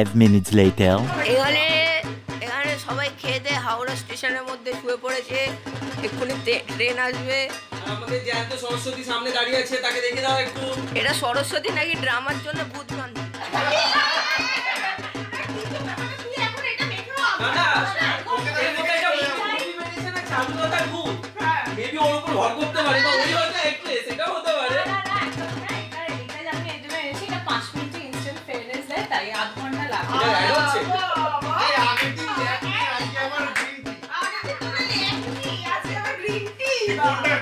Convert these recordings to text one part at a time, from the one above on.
5 minutes later. এখানে সবাই খেয়ে দিয়ে হাওড়া স্টেশনের মধ্যে শুয়ে পড়েছে। এক্ষুনি ট্রেন আসবে। আমাদের জ্যান্ত সরস্বতী সামনে দাঁড়িয়ে আছে, তাকে দেখে দাও একটু। এটা সরস্বতী নাকি ড্রামার জন্য ভূত গান? ভর করতে পারে বা ওই হয়তো অ্যাক্ট্রেস, এটাও হতে পারে। তাই আধ ঘন্টা লাগে।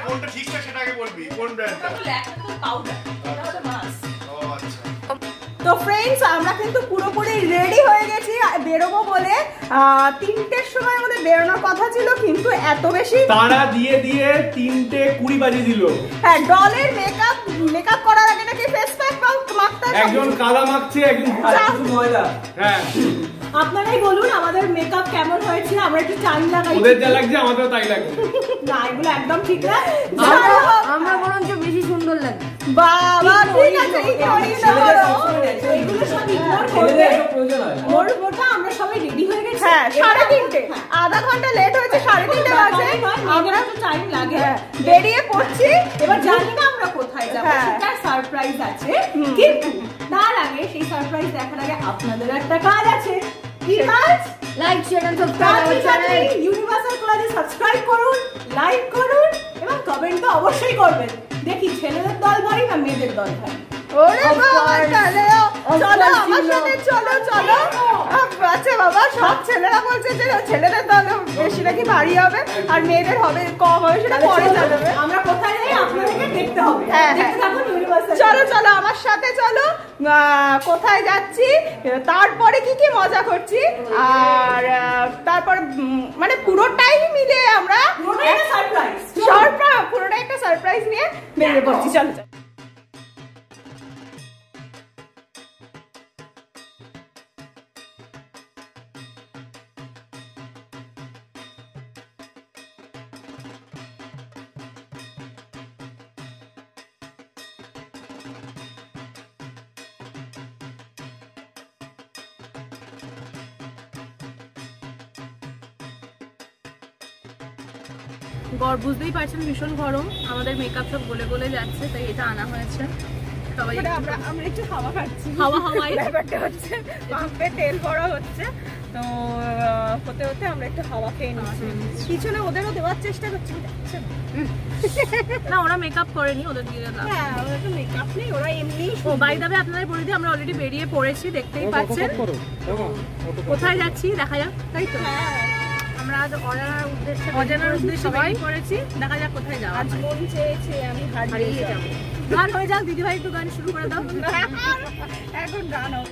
কোনটা ঠিকঠাক সেটাকে বলবি, কোন ব্র্যান্ডটা? তো ফ্রেন্ডস, আমরা কিন্তু পুরোপুরি রেডি হয়ে গেছি বেরোবো বলে। 3টের সময় আমাদের বেরোনোর কথা ছিল, কিন্তু এত বেশি তারা দিয়ে 3:20 বাজিয়ে দিল। হ্যাঁ, ডলের মেকআপ করার আগে নাকি ফেস প্যাক মাখতে হয়। একজন কালা মাখছে, একজন ময়দা। হ্যাঁ, আপনারাই বলুন আমাদের মেকআপ কেমন হয়েছে। আমরা একটু টাইম লাগাই, ওদের যা লাগছে আমাদেরও তাই লাগছে। না, এগুলো একদম ঠিক না। আমরা বরঞ্চ বেশি সুন্দর লাগে। বাবা ঠিক আছে, এগুলো সব ইগনোর করবে। মোটা আমরা সবাই রেডি হয়ে গেছি। হ্যাঁ, 3:30, আধা ঘন্টা লেট হয়েছে। 3:30 বাজে, আমরা তো টাইম লাগে। বেরিয়ে পড়ছি। এবার জানি না আমরা কোথায় যাব, সেটা সারপ্রাইজ আছে। কিন্তু তার আগে, সেই সারপ্রাইজ দেখার আগে আপনাদের একটা কাজ আছে। কি কাজ? লাইক, শেয়ার এন্ড সাবস্ক্রাইব করুন চ্যানেল ইউনিভার্সাল ক্লাসে। সাবস্ক্রাইব করুন, লাইক করুন এবং কমেন্ট তো অবশ্যই করবেন। দেখি ছেলেদের দল ভারী না মেয়েদের দল ভারী। ওরে বাবা, চলো আমার সাথে, চলো চলো। আচ্ছা বাবা, সব ছেলেরা বলছে যে ছেলেদের দল বেশি নাকি ভারী হবে আর মেয়েদের হবে কম হবে, সেটা পরে জানাবে। আমরা কোথায় যাই আপনাদেরকে দেখতে হবে। হ্যাঁ, চলো চলো আমার সাথে চলো। কোথায় যাচ্ছি, তারপরে কি কি মজা করছি, আর তারপরে মানে পুরোটাই মিলে আমরা পুরোটাই একটা সারপ্রাইজ নিয়ে বেরিয়ে পড়ছি। চলো চলো। বুঝতেই পারছেন ভীষণ গরম, আমাদের মেকআপ সব গলে গলে যাচ্ছে, তাই এটা আনা হয়েছে। সবাই আমরা একটু হাওয়া খাচ্ছি। হাওয়াই ব্যাপারটা হচ্ছে, পাম্পে তেল ভরা হচ্ছে, তো হতে হতে আমরা একটু হাওয়া খেয়ে নিচ্ছি। পিছনে ওদেরও দেওয়ার চেষ্টা করছি, না ওরা মেকআপ করেনি, ওদের দিয়ে দিলাম। হ্যাঁ, ওরা তো মেকআপ নেই, ওরা এমনি। ও বাই দ্য ওয়ে, আপনাদের বলে দিই আমরা অলরেডি বেরিয়ে পড়েছি, দেখতেই পাচ্ছেন। কোথায় যাচ্ছি দেখা যাক, তাই তো? আমরা আজ অজানার উদ্দেশ্যে বেরিয়ে পড়েছি, দেখা যাক কোথায় যাওয়া। আজ মন চেয়েছে আমি হারিয়ে যাব। গান হয়ে যাক, দিদিভাই একটু গান শুরু করে দাও। এখন গান হবে।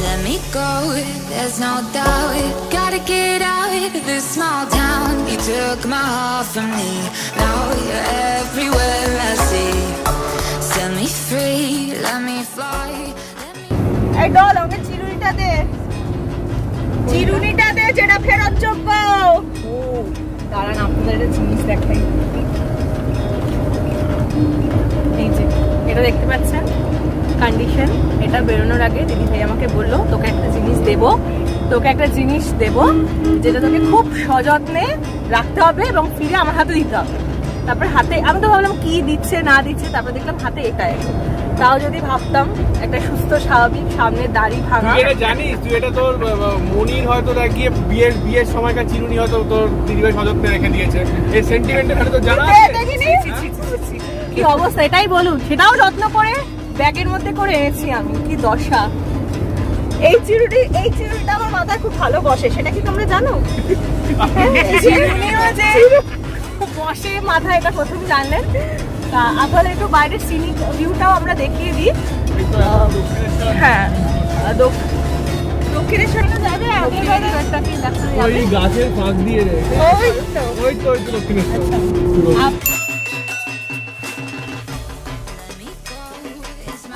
Let me go, there's no doubt. Gotta get out of this small town. You took my heart from me, now you're everywhere I see. Set me free, let me fly. এই ডল, আমাকে চিরুনিটা দে, চিরুনিটা দে যেটা ফেরত যোগ্য। ও দাঁড়ান, আপনাদের একটা জিনিস দেখাই। এই যে এটা দেখতে পাচ্ছেন কন্ডিশন, এটা বেরোনোর আগে দিদিভাই আমাকে বললো তোকে একটা জিনিস দেবো, যেটা তোকে খুব সযত্নে রাখতে হবে এবং ফিরে আমার হাতে দিতে হবে। তারপরে হাতে, আমি তো ভাবলাম কি দিচ্ছে না দিচ্ছে, তারপরে দেখলাম হাতে এটাই। তাও যদি ভাবতাম একটা সুস্থ স্বাভাবিক সামনে দাড়ি ভাঙা। তুই এটা জানিস, তুই এটা তোর মনির হয়তো গিয়ে বিয়ের সময়কার চিরুনি হয়তো তোর দিদিভাই সযত্নে রেখে দিয়েছে। এই সেন্টিমেন্টের তো জানা আছে। কি অবস্থা এটাই বলুন, সেটাও যত্ন করে ব্যাগের মধ্যে করে এনেছি আমি। কি দশা। এই চিরুনিটা আমার মাথায় খুব ভালো বসে, সেটা কি তোমরা জানো? চিরুনিও যে বসে মাথায়, এটা প্রথম জানলেন। আসলে একটু বাইরের সিনিক ভিউটাও আমরা দেখিয়ে দিই। হ্যাঁ, দক্ষিণেশ্বরে যাবে, ওই গাছের ফাঁক দিয়ে ওই তো দক্ষিণেশ্বর।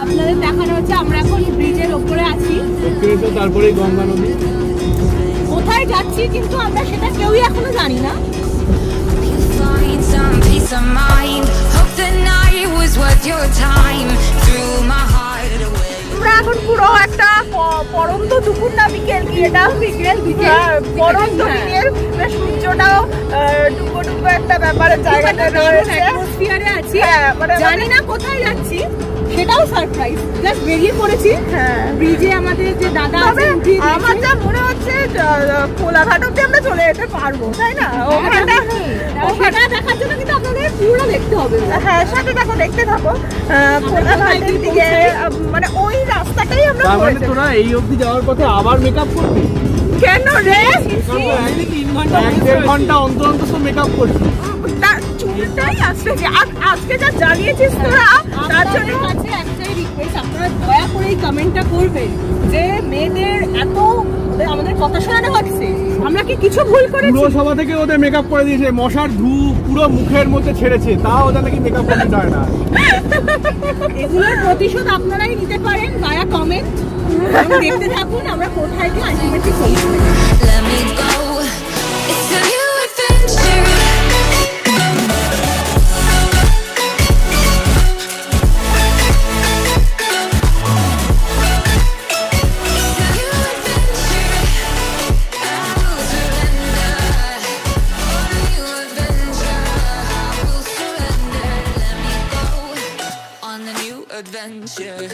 আপনাদের দেখানো হচ্ছে আমরা এখন ব্রিজের ওপরে আছি, তারপরে গঙ্গা নদী। কোথায় যাচ্ছি কিন্তু আমরা সেটা কেউই এখনো জানি না। Find some peace of mind. Hope the night was is worth your time. Threw my heart away. আমরা এখন পুরো একটা পরন্ত দুপুর না বিকেল কি এটা বিকেল পরন্ত দিনের সূর্যটাও ডুবো ডুবো একটা ব্যাপারের জায়গাটা রয়েছে অ্যাটমসফিয়ারে আছি। মানে জানি না কোথায় যাচ্ছি, সেটাও সারপ্রাইজ। জাস্ট বেরিয়ে পড়েছি। ব্রিজে আমাদের যে দাদা আছে আমার যা মনে হচ্ছে কোলাঘাট অব্দি আমরা চলে যেতে পারবো, তাই না? ওখানটা দেখার জন্য কিন্তু আপনাদের পুরো দেখতে হবে। হ্যাঁ, সাথে দেখো, দেখতে থাকো কোলাঘাটের দিকে, মানে ওই রাস্তাটাই আমরা তার মানে তোরা এই অবধি যাওয়ার পথে আবার মেকআপ করবি? কেন রে? 1-1.5 ঘন্টা অন্তর অন্তর তো মেকআপ করবি। চুলটাই আসছে আজকে যা জানিয়েছিস তোরা, তার জন্য কাছে একটাই রিকোয়েস্ট, আপনারা দয়া করে এই কমেন্টটা করবেন যে মেয়েদের এত আমাদের কথা শোনানো হচ্ছে, আমরা কি কিছু ভুল করেছি? পুরসভা থেকে ওদের মেকআপ করে দিয়েছে, মশার ধূপ পুরো মুখের মধ্যে ছেড়েছে, তাও ওদের নাকি মেকআপ করতে হয় না। এগুলোর প্রতিশোধ আপনারাই নিতে পারেন ভায়া কমেন্ট। দেখতে থাকুন আমরা কোথায় গিয়ে ultimately পৌঁছবো। Let me go. It's a new adventure. Adventure.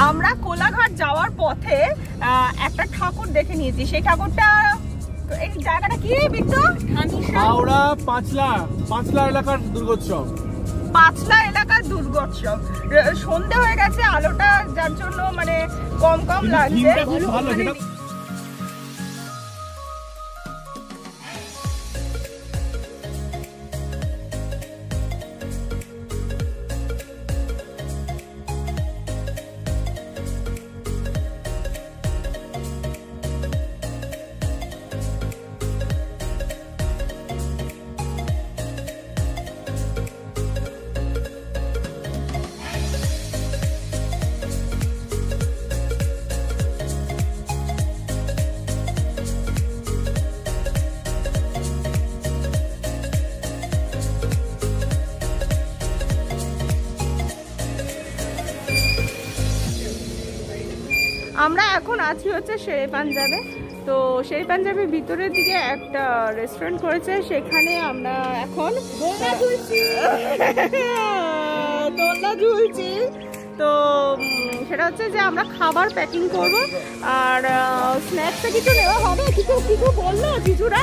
আমরা কোলাঘাট যাওয়ার পথে একটা ঠাকুর দেখে নিয়েছি। সেই ঠাকুরটা, এই জায়গাটা কি বিদ্যু? হাওড়া পাঁচলা এলাকার দুর্গোৎসব। পাঁচলা এলাকার দুর্গোৎসব। সন্ধে হয়ে গেছে, আলোটা যার জন্য মানে কম কম লাগছে। আমরা এখন আছি হচ্ছে শেরে পাঞ্জাবে। তো শেরে পাঞ্জাবের ভিতরের দিকে একটা রেস্টুরেন্ট করেছে, সেখানে আমরা এখন দোলনা ঝুলছি। তো সেটা হচ্ছে যে আমরা খাবার প্যাকিং করব, আর স্ন্যাক্সে কিছু নেওয়া হবে। কিছু বললো জিজুরা?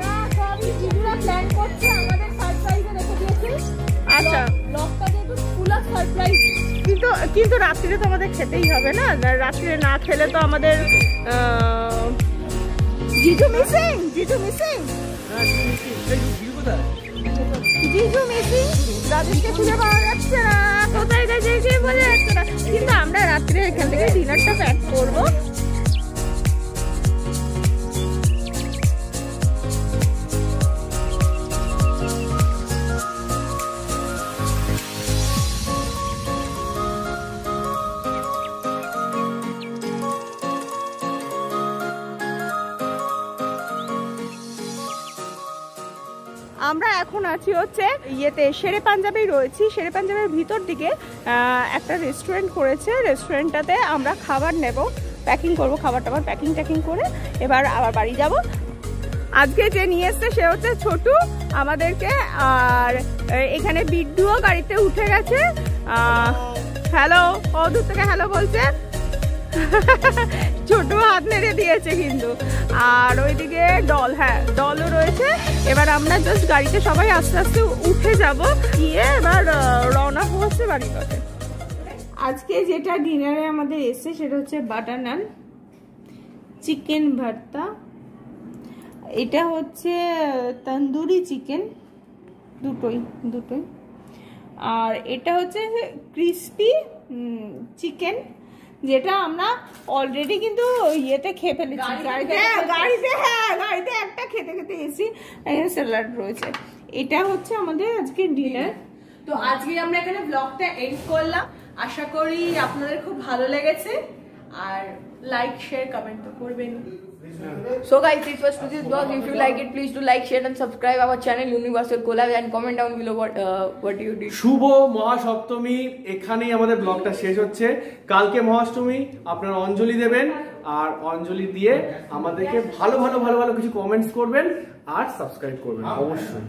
না, সবই জিজুরা প্ল্যান করছে, আমাদের সারপ্রাইজে রেখে দিয়েছে। আচ্ছা, ব্লগটা যেহেতু ফুল অফ সারপ্রাইজ, কিন্তু রাত্রিরে তো আমাদের খেতেই হবে না, রাত্রিরে না খেলে তো আমাদের জিজু মিসিং রাজেশকে খুঁজে পাওয়া যাচ্ছে না, কোথায় গেছে বোঝা যাচ্ছে না। কিন্তু আমরা রাত্রে এখান থেকে ডিনারটা প্যাক করবো। আমরা এখন আছি হচ্ছে শেরে পাঞ্জাবেই রয়েছি। শেরে পাঞ্জাবের ভিতর দিকে একটা রেস্টুরেন্ট করেছে, রেস্টুরেন্টটাতে আমরা খাবার নেব, প্যাকিং করব, খাবার টাবার প্যাকিং করে এবার আবার বাড়ি যাব। আজকে যে নিয়ে এসছে সে হচ্ছে ছোটু আমাদেরকে, আর এখানে বিড্ডুও গাড়িতে উঠে গেছে। হ্যালো, ও দূর থেকে হ্যালো বলছে, ছোট হাত নেড়ে দিয়েছে কিন্তু। আর ওইদিকে ডলও রয়েছে। এবার আমরা জাস্ট গাড়িতে সবাই আস্তে আস্তে উঠে যাব, গিয়ে এবার রওনা হচ্ছে বাড়ির পথে। আজকে যেটা ডিনারে আমাদের এসছে সেটা হচ্ছে বাটার নান, চিকেন ভর্তা, এটা হচ্ছে তন্দুরি চিকেন, দুটোই। আর এটা হচ্ছে ক্রিস্পি চিকেন, যেটা আমরা অলরেডি কিন্তু ইয়েতে খেয়ে ফেলেছি, গাড়িতে একটা খেতে এসেছি। এখানে স্যালাড রয়েছে। এটা হচ্ছে আমাদের আজকে ডিনার। তো আজকে আমরা এখানে ব্লগটা এন্ড করলাম। আশা করি আপনাদের খুব ভালো লেগেছে, আর লাইক শেয়ার কমেন্ট তো করবেন। So guys, this was to this vlog. If you like it, please do like, share and subscribe our channel Universal Collab, and comment down below what you did. শুভ মহাসপ্তমী, এখানেই আমাদের ব্লগটা শেষ হচ্ছে। কালকে মহাষ্টমী, আপনারা অঞ্জলি দেবেন, আর অঞ্জলি দিয়ে আমাদেরকে ভালো কিছু কমেন্টস করবেন আর সাবস্ক্রাইব করবেন অবশ্যই।